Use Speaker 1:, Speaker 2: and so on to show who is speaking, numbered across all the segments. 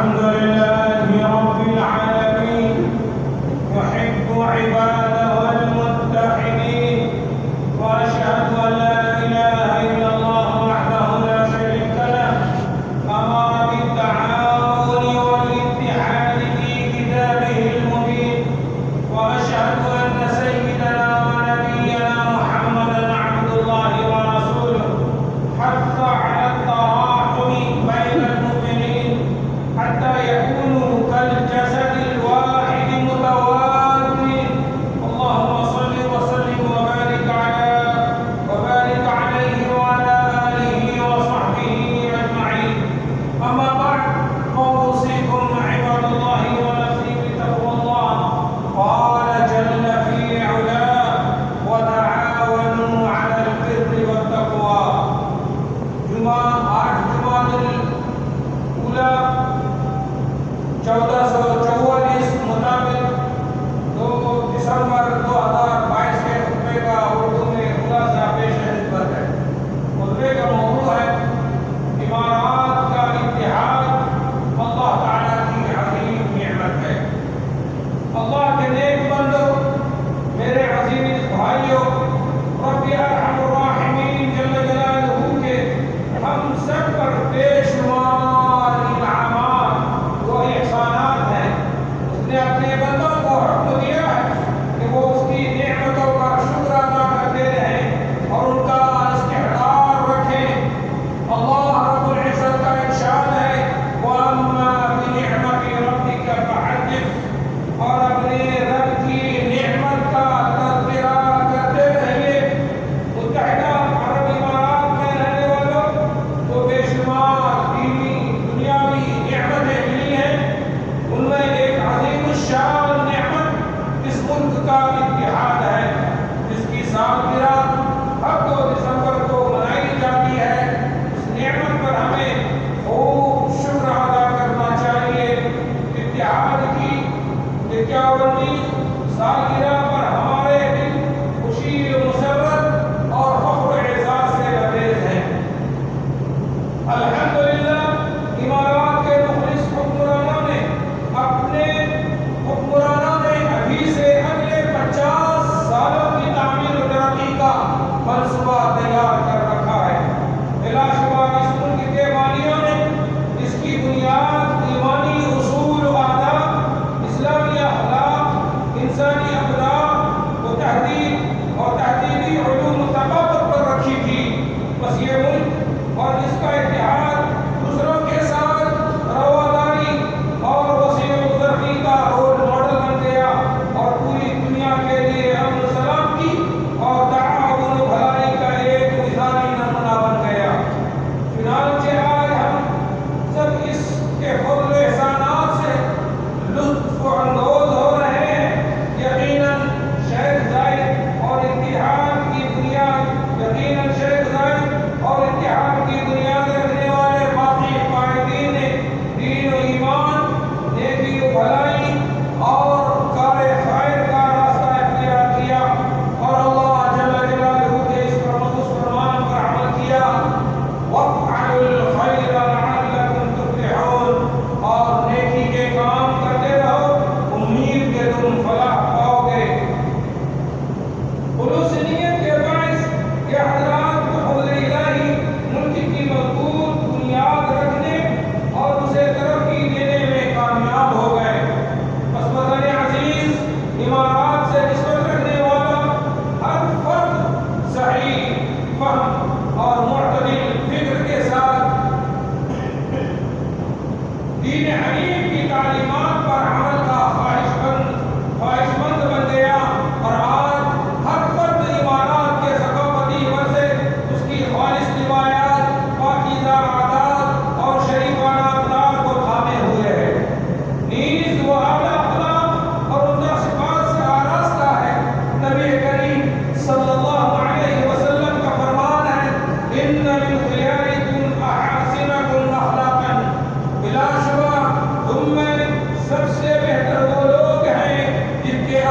Speaker 1: الحمد لله رب العالمين يحب عباده المتحدين وأشهد أن لا إله إلا الله وحده لا شريك له أمر بالتعاون والاتحاد في كتابه المبين وأشهد أن سيدنا ونبينا محمدا عبد الله ورسوله حث على التراحم بين المؤمنين حتى يكونوا كالجسد الواحد متوازن. اللهم صل وسلم وبارك عليه وعلى آله وصحبه أجمعين. أما بعد فأوصيكم عباد الله ونفسي بتقوى الله. قال جل في علاه وتعاونوا على البر والتقوى. جمعہ 8 جمادی الاولیٰ 1444 مطابق 2 دسمبر 2022 کے خطبے کا اردو میں خلاصہ پیش خدمت ہے. خطبے کا موضوع ہے امارات کا اتحاد اللہ تعالیٰ کی عظیم نعمت ہے. اللہ کے نیک بندو، میرے عزیز بھائیوں، رب ارحم الراحمین جل جلالہ کے ہم سب پر بے شمار انعامات و احسانات ہیں. اس نے اپنے بندوں کو حکم دیا ہے کہ وہ اس کی نعمتوں کا شکر ادا کرتے رہیں اور ان کا استحضار رکھیں. اللہ رب العزت کا ارشاد ہے وَأَمَّا بِنِعْمَةِ رَبِّكَ فَحَدِّثْ، اور اپنے رب کی نعمت کا تذکرہ کرتے رہیے. متحدہ عرب امارات میں رہنے والوں کو بے شمار دینی دنیاوی نعمتیں ملی ہیں. ان میں ایک عظیم الشان نعمت اس ملک کا اتحاد ہے، جس کی سالگرہ ہر 2 دسمبر کو منائی جاتی ہے. اس نعمت پر ہمیں خوب شکر ادا کرنا چاہیے. اتحاد کی 51ویں سالگرہ پر ہمارے دل خوشی و مسرت اور فخر و اعزاز سے لبریز ہیں. الحمدللہ امارات کے مخلص حکمرانوں نے ابھی سے اگلے 50 سالوں کی تعمیر و ترقی کا منصوبہ تیار کر رکھا ہے. بلا شبہ اس ملک کے بانیوں نے اس کی بنیاد ایمانی اصول و آداب، اسلامی اخلاق، انسانی اخلاق و تہذیب اور تہذیبی علوم و ثقافت پر رکھی تھی. بس یہ ملک اور اس کا اتحاد دوسروں کے ساتھ رواداری اور وسیع ترقی کا رول ماڈل بن گیا اور پوری دنیا کے لیے امن و سلامتی اور تعاون و بھلائی کا ایک مثالی نمونہ بن گیا. چنانچہ آج ہم سب اس کے فضل و احسانات سے لطف اندوز ہو رہے ہیں. یقیناً شیخ زاید اور اتحاد کی بنیاد رکھنے والے باقی قائدین دین و ایمان، نیکی و بھلائی اور کار خیر کا راستہ اختیار کیا اور اللہ جل جلالہ کے اس پرمخصوص فرمان پر عمل کیا. وَافْعَلُوا الْخَيْرَ لَعَلَّكُمْ تُفْلِحُونَ، اور نیکی کے کام کرتے رہو، امید کہ تم فلاح پاؤ گے. خلوص نیت کے باعث یہ حضرات کو حضور الہی ملک کی مضبوط بنیاد رکھنے اور اسے ترقی دینے میں کامیاب ہو گئے. بس وطن عزیز امارات سے نسبت رکھنے والا ہر فرد صحیح فہم اور معتدل فکر کے ساتھ دین حنیف کی تعلیمات پر عمل کا خواہشمند بن گیا اور آج ہر فرد امارات کے ثقافتی ورثے، اس کی خالص روایات، پاکیزہ عادات اور شریفانہ اقدار کو تھامے ہوئے ہے. نیز وہ اعلیٰ اخلاق اور عمدہ صفات سے آراستہ ہے. نبی کریم صلی اللہ علیہ وسلم کا فرمان ہے ان من خیارکم احاسنکم اخلاقا. بلا شبہ تم میں سب سے بہتر وہ لوگ ہیں جن کے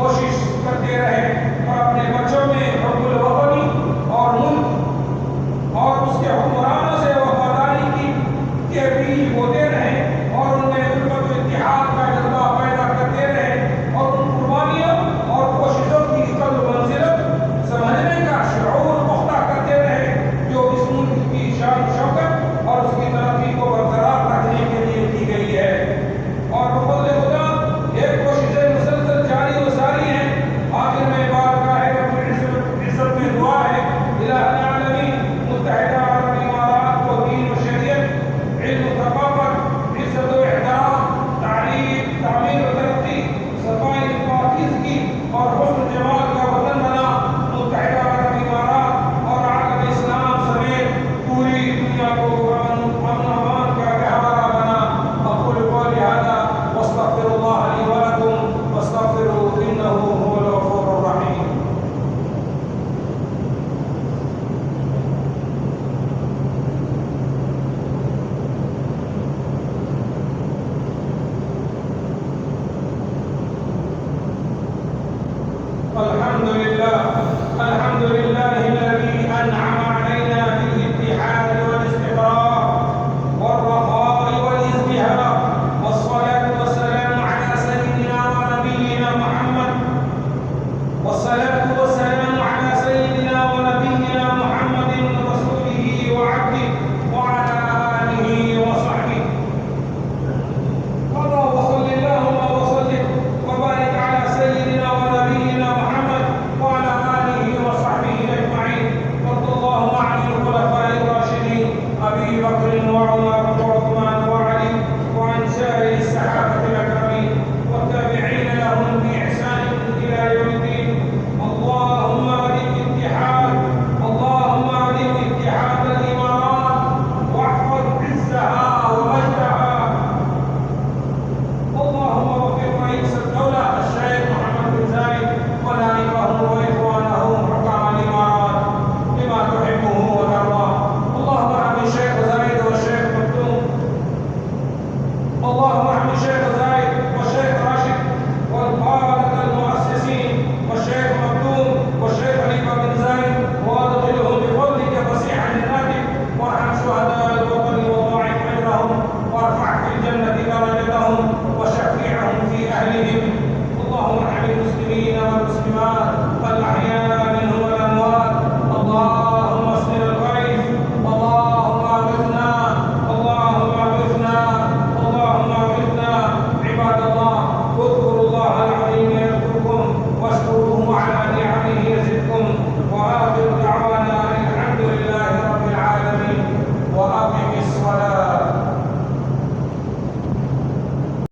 Speaker 1: کوشش کرتے رہے اور اپنے بچوں میں حب الوطنی اور ملک اور اس کے حکمرانوں سے وفاداری کے بیج بوتے رہے اور ان میں الفت و اتحاد کا جذبہ پیدا کرتے رہے اور ان قربانیوں اور کوششوں کی قدر منزلت سمجھنے کا شعور پختہ کرتے رہے جو اس ملک کی شان و شوکت اور اس کی ترقی کو برقرار رکھنے کے لیے کی گئی ہے۔ اور بفضل خدا یہ کوششیں مسلسل جاری و ساری ہیں۔ آخر میں بارگاہ رب العزت میں دعا ہے الہ العالمین متحدہ عرب امارات کو دین و شریعت، علم و ثقافت، عزت و احترام، تعلیم، تعمیر و ترقی، صفائی و پاکیزگی اور حسن و جمال کا وطن بنا متحدہ عرب امارات اور عالم اسلام سمیت پوری دنیا کو امن و امان کا گہوارہ بنا۔ اقول قولی ھذا واستغفر اللہ لی ولکم واستغفروہ انہ هو الغفور الرحیم۔ الحمد للہ الذی انعم